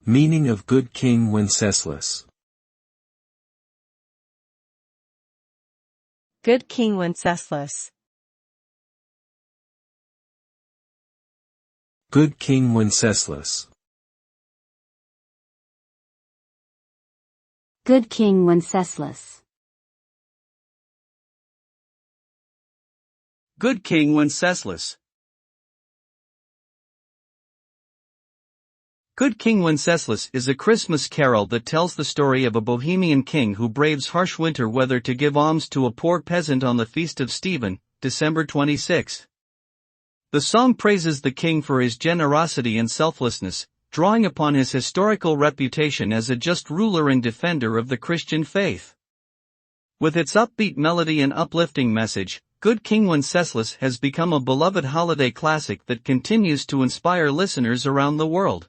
Meaning of Good King Wenceslas. Good King Wenceslas. Good King Wenceslas. Good King Wenceslas. Good King Wenceslas. Good King Wenceslas is a Christmas carol that tells the story of a Bohemian king who braves harsh winter weather to give alms to a poor peasant on the feast of Stephen, December 26. The song praises the king for his generosity and selflessness, drawing upon his historical reputation as a just ruler and defender of the Christian faith. With its upbeat melody and uplifting message, Good King Wenceslas has become a beloved holiday classic that continues to inspire listeners around the world.